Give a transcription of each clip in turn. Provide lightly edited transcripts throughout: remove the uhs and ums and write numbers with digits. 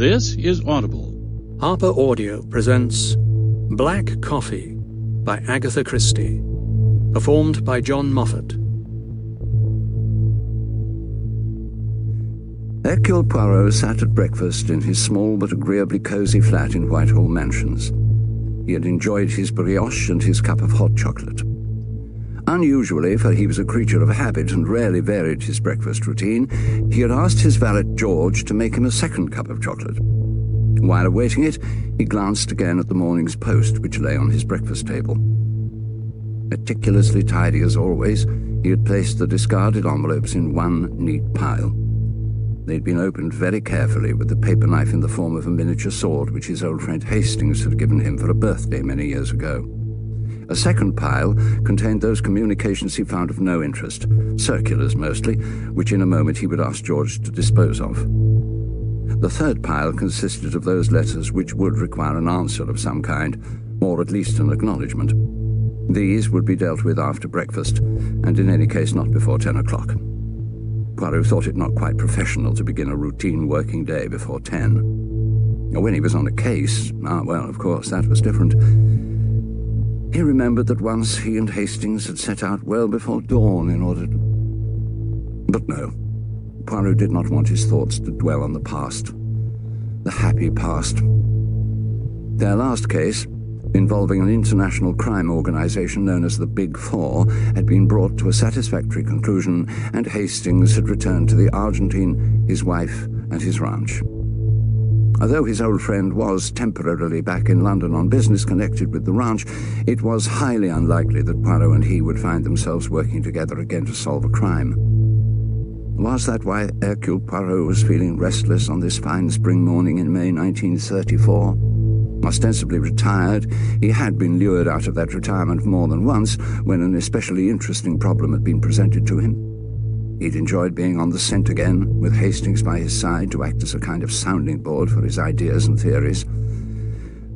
This is Audible. Harper Audio presents Black Coffee by Agatha Christie, performed by John Moffat. Hercule Poirot sat at breakfast in his small but agreeably cosy flat in Whitehall Mansions. He had enjoyed his brioche and his cup of hot chocolate. Unusually, for he was a creature of habit and rarely varied his breakfast routine, he had asked his valet George to make him a second cup of chocolate. While awaiting it, he glanced again at the morning's post which lay on his breakfast table. Meticulously tidy as always, he had placed the discarded envelopes in one neat pile. They'd been opened very carefully with the paper knife in the form of a miniature sword which his old friend Hastings had given him for a birthday many years ago. A second pile contained those communications he found of no interest, circulars mostly, which in a moment he would ask George to dispose of. The third pile consisted of those letters which would require an answer of some kind, or at least an acknowledgement. These would be dealt with after breakfast, and in any case not before 10 o'clock. Poirot thought it not quite professional to begin a routine working day before 10. When he was on a case, well, of course, that was different. He remembered that once he and Hastings had set out well before dawn in order to... But no, Poirot did not want his thoughts to dwell on the past. The happy past. Their last case, involving an international crime organization known as the Big Four, had been brought to a satisfactory conclusion, and Hastings had returned to the Argentine, his wife, and his ranch. Although his old friend was temporarily back in London on business connected with the ranch, it was highly unlikely that Poirot and he would find themselves working together again to solve a crime. Was that why Hercule Poirot was feeling restless on this fine spring morning in May 1934? Ostensibly retired, he had been lured out of that retirement more than once when an especially interesting problem had been presented to him. He'd enjoyed being on the scent again, with Hastings by his side to act as a kind of sounding board for his ideas and theories.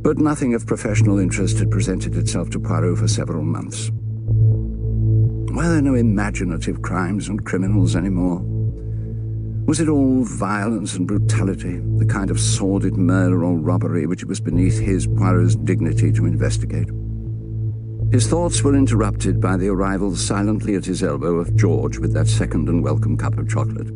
But nothing of professional interest had presented itself to Poirot for several months. Were there no imaginative crimes and criminals anymore? Was it all violence and brutality, the kind of sordid murder or robbery which it was beneath his, Poirot's, dignity to investigate? His thoughts were interrupted by the arrival silently at his elbow of George with that second and welcome cup of chocolate.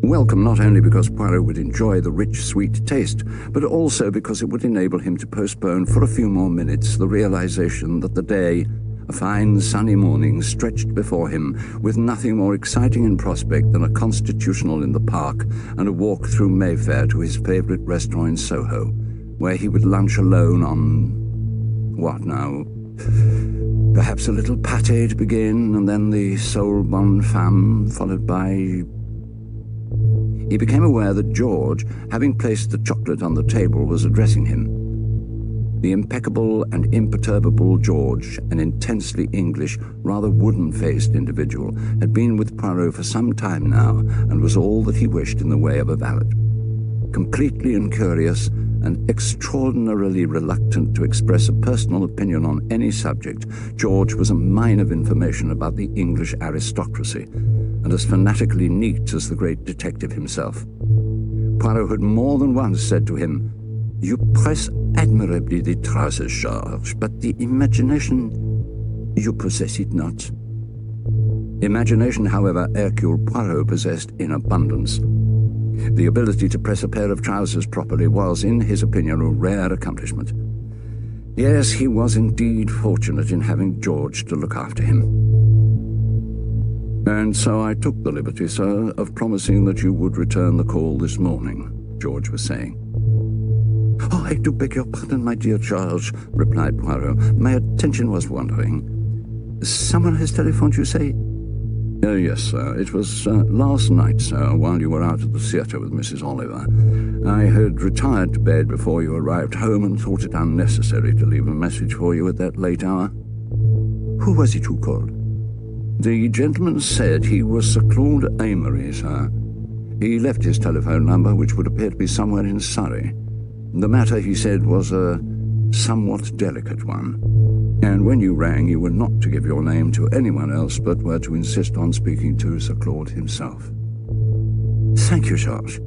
Welcome not only because Poirot would enjoy the rich, sweet taste, but also because it would enable him to postpone for a few more minutes the realization that the day, a fine sunny morning, stretched before him with nothing more exciting in prospect than a constitutional in the park and a walk through Mayfair to his favourite restaurant in Soho, where he would lunch alone on... what now? Perhaps a little pâté to begin, and then the sole bonne femme, followed by... He became aware that George, having placed the chocolate on the table, was addressing him. The impeccable and imperturbable George, an intensely English, rather wooden-faced individual, had been with Poirot for some time now, and was all that he wished in the way of a valet. Completely incurious, and extraordinarily reluctant to express a personal opinion on any subject, George was a mine of information about the English aristocracy, and as fanatically neat as the great detective himself. Poirot had more than once said to him, "You press admirably the trousers, George, but the imagination, you possess it not." Imagination, however, Hercule Poirot possessed in abundance. The ability to press a pair of trousers properly was, in his opinion, a rare accomplishment. Yes, he was indeed fortunate in having George to look after him. "And so I took the liberty, sir, of promising that you would return the call this morning," George was saying. "Oh, I do beg your pardon, my dear Charles," replied Poirot. "My attention was wandering. Someone has telephoned, you say?" "Yes, sir. It was last night, sir, while you were out at the theatre with Mrs. Oliver. I had retired to bed before you arrived home and thought it unnecessary to leave a message for you at that late hour." "Who was it who called?" "The gentleman said he was Sir Claud Amory, sir. He left his telephone number, which would appear to be somewhere in Surrey. The matter, he said, was a somewhat delicate one. And when you rang, you were not to give your name to anyone else, but were to insist on speaking to Sir Claud himself." "Thank you, George.